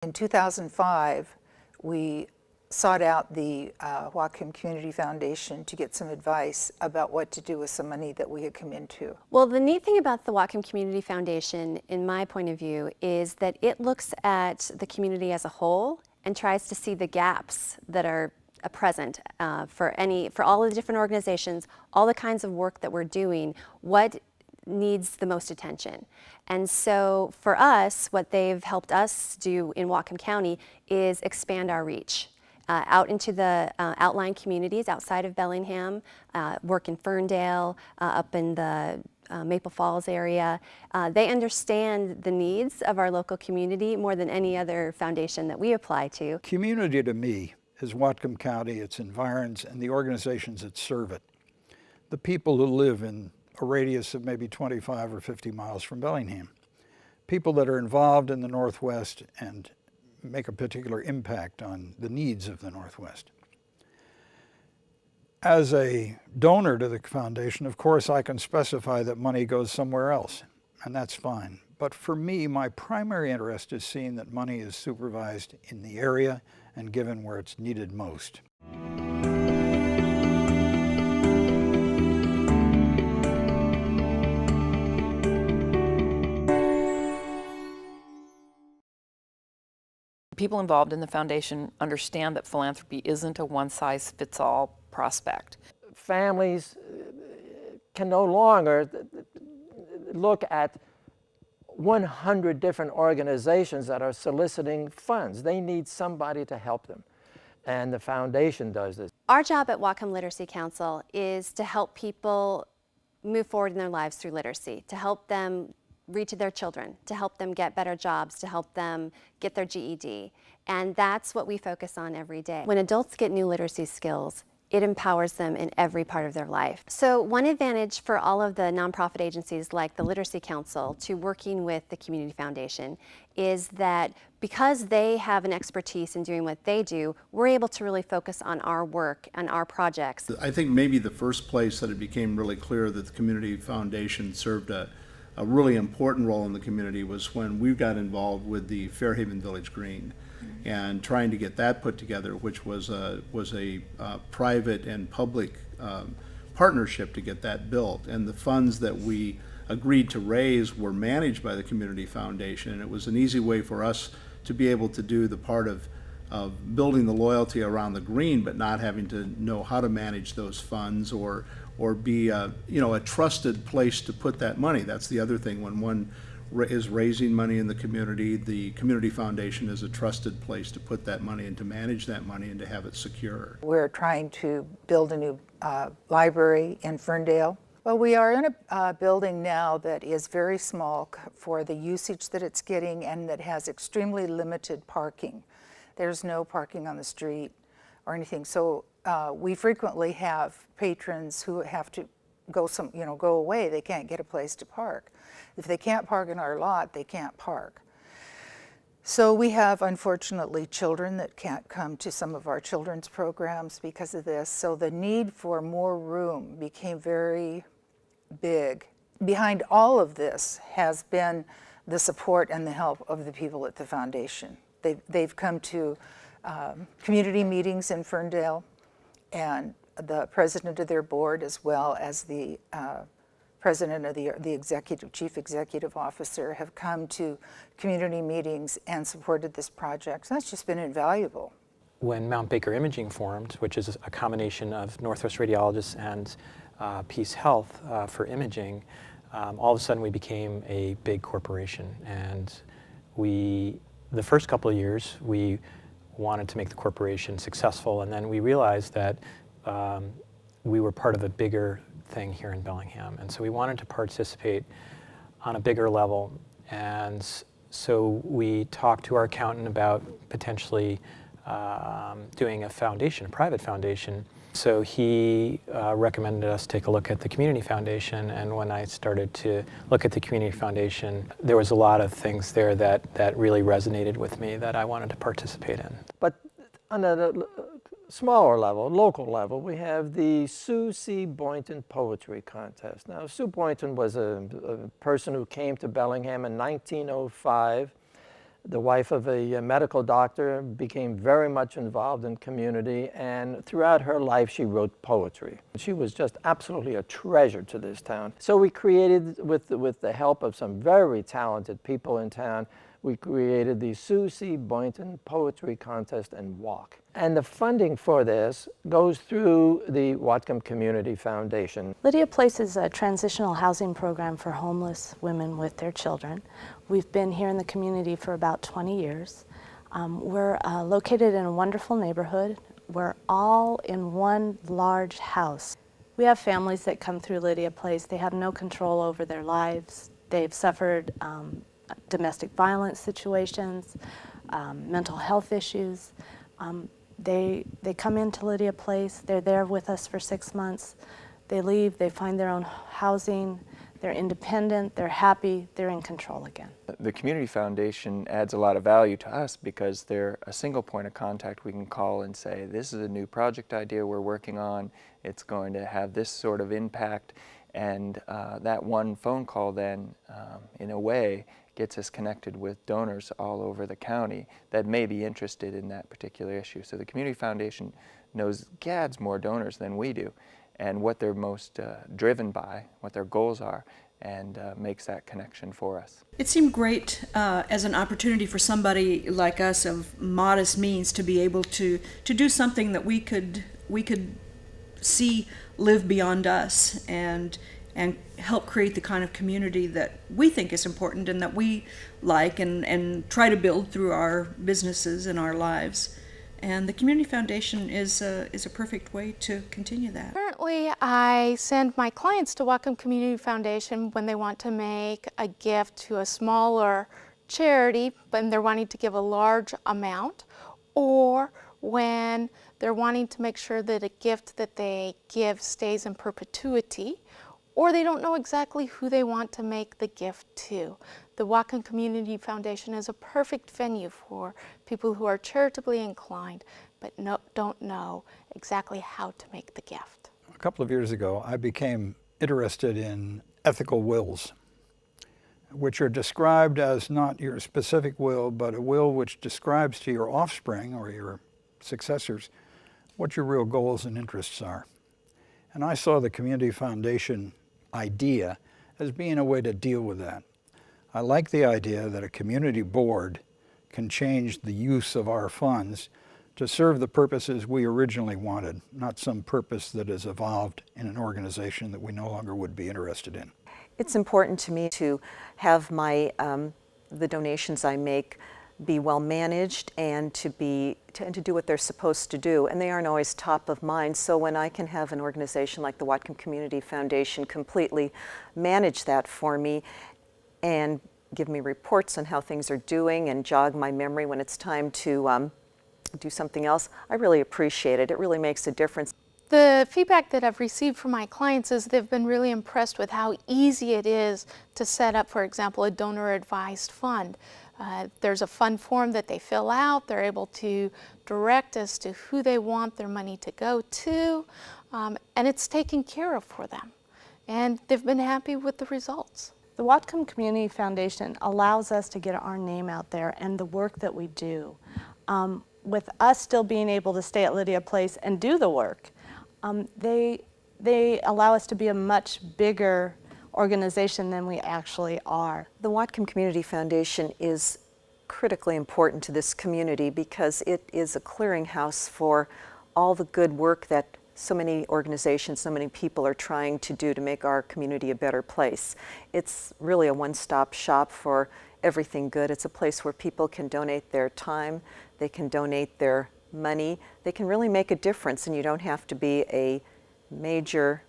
In 2005, we sought out the Whatcom Community Foundation to get some advice about what to do with some money that we had come into. Well, the neat thing about the Whatcom Community Foundation, in my point of view, is that it looks at the community as a whole and tries to see the gaps that are present for all of the different organizations, all the kinds of work that we're doing, what needs the most attention. And so for us, what they've helped us do in Whatcom County is expand our reach out into the outlying communities outside of Bellingham, work in Ferndale, up in the Maple Falls area. They understand the needs of our local community more than any other foundation that we apply to. Community to me is Whatcom County, its environs, and the organizations that serve it. The people who live in a radius of maybe 25 or 50 miles from Bellingham. People that are involved in the Northwest and make a particular impact on the needs of the Northwest. As a donor to the foundation, of course, I can specify that money goes somewhere else, and that's fine. But for me, my primary interest is seeing that money is supervised in the area and given where it's needed most. People involved in the foundation understand that philanthropy isn't a one-size-fits-all prospect. Families can no longer look at 100 different organizations that are soliciting funds. They need somebody to help them, and the foundation does this. Our job at Whatcom Literacy Council is to help people move forward in their lives through literacy, to help them read to their children, to help them get better jobs, to help them get their GED. And that's what we focus on every day. When adults get new literacy skills, it empowers them in every part of their life. So one advantage for all of the nonprofit agencies like the Literacy Council to working with the Community Foundation is that because they have an expertise in doing what they do, we're able to really focus on our work and our projects. I think maybe the first place that it became really clear that the Community Foundation served a really important role in the community was when we got involved with the Fairhaven Village Green and trying to get that put together, which was a private and public partnership to get that built. And the funds that we agreed to raise were managed by the Community Foundation, and it was an easy way for us to be able to do the part of building the loyalty around the green, but not having to know how to manage those funds or be a trusted place to put that money. That's the other thing. When one is raising money in the Community Foundation is a trusted place to put that money and to manage that money and to have it secure. We're trying to build a new library in Ferndale. Well, we are in a building now that is very small for the usage that it's getting and that has extremely limited parking. There's no parking on the street or anything. So we frequently have patrons who have to go away. They can't get a place to park. If they can't park in our lot, they can't park. So we have, unfortunately, children that can't come to some of our children's programs because of this. So the need for more room became very big. Behind all of this has been the support and the help of the people at the foundation. They've come to community meetings in Ferndale, and the president of their board, as well as the president of the chief executive officer, have come to community meetings and supported this project. So that's just been invaluable. When Mount Baker Imaging formed, which is a combination of Northwest Radiologists and Peace Health for imaging, all of a sudden we became a big corporation. And the first couple of years, we wanted to make the corporation successful, and then we realized that we were part of a bigger thing here in Bellingham, and so we wanted to participate on a bigger level. And so we talked to our accountant about potentially doing a foundation, a private foundation. So he recommended us take a look at the Community Foundation, and when I started to look at the Community Foundation, there was a lot of things there that really resonated with me that I wanted to participate in. But on a smaller level, local level, we have the Sue C. Boynton Poetry Contest. Now, Sue Boynton was a person who came to Bellingham in 1905 the wife of a medical doctor, became very much involved in community, and throughout her life she wrote poetry. She was just absolutely a treasure to this town. So we created, with the help of some very talented people in town, we created the Sue C. Boynton Poetry Contest and Walk. And the funding for this goes through the Whatcom Community Foundation. Lydia Place is a transitional housing program for homeless women with their children. We've been here in the community for about 20 years. We're located in a wonderful neighborhood. We're all in one large house. We have families that come through Lydia Place. They have no control over their lives. They've suffered domestic violence situations, mental health issues. They come into Lydia Place, they're there with us for 6 months, they leave, they find their own housing, they're independent, they're happy, they're in control again. The Community Foundation adds a lot of value to us because they're a single point of contact we can call and say, this is a new project idea we're working on, it's going to have this sort of impact, and that one phone call then, in a way, gets us connected with donors all over the county that may be interested in that particular issue. So the Community Foundation knows gads more donors than we do and what they're most driven by, what their goals are, and makes that connection for us. It seemed great as an opportunity for somebody like us of modest means to be able to do something that we could see live beyond us and help create the kind of community that we think is important and that we like and try to build through our businesses and our lives. And the Community Foundation is a perfect way to continue that. Currently, I send my clients to Whatcom Community Foundation when they want to make a gift to a smaller charity, but they're wanting to give a large amount, or when they're wanting to make sure that a gift that they give stays in perpetuity, or they don't know exactly who they want to make the gift to. The Whatcom Community Foundation is a perfect venue for people who are charitably inclined but don't know exactly how to make the gift. A couple of years ago, I became interested in ethical wills, which are described as not your specific will, but a will which describes to your offspring or your successors what your real goals and interests are. And I saw the Community Foundation idea as being a way to deal with that. I like the idea that a community board can change the use of our funds to serve the purposes we originally wanted, not some purpose that has evolved in an organization that we no longer would be interested in. It's important to me to have my the donations I make be well managed and to do what they're supposed to do, and they aren't always top of mind. So when I can have an organization like the Whatcom Community Foundation completely manage that for me and give me reports on how things are doing and jog my memory when it's time to do something else, I really appreciate it. It really makes a difference. The feedback that I've received from my clients is they've been really impressed with how easy it is to set up, for example, a donor advised fund. There's a fund form that they fill out. They're able to direct as to who they want their money to go to, and it's taken care of for them. And they've been happy with the results. The Whatcom Community Foundation allows us to get our name out there and the work that we do. With us still being able to stay at Lydia Place and do the work, they allow us to be a much bigger organization than we actually are. The Whatcom Community Foundation is critically important to this community because it is a clearinghouse for all the good work that so many organizations, so many people are trying to do to make our community a better place. It's really a one-stop shop for everything good. It's a place where people can donate their time, they can donate their money, they can really make a difference, and you don't have to be a major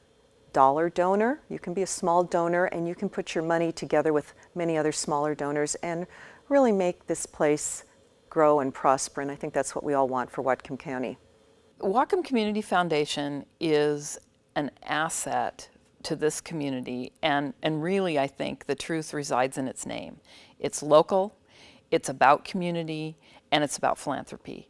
dollar donor. You can be a small donor and you can put your money together with many other smaller donors and really make this place grow and prosper, and I think that's what we all want for Whatcom County. Whatcom Community Foundation is an asset to this community, and really I think the truth resides in its name. It's local, it's about community, and it's about philanthropy.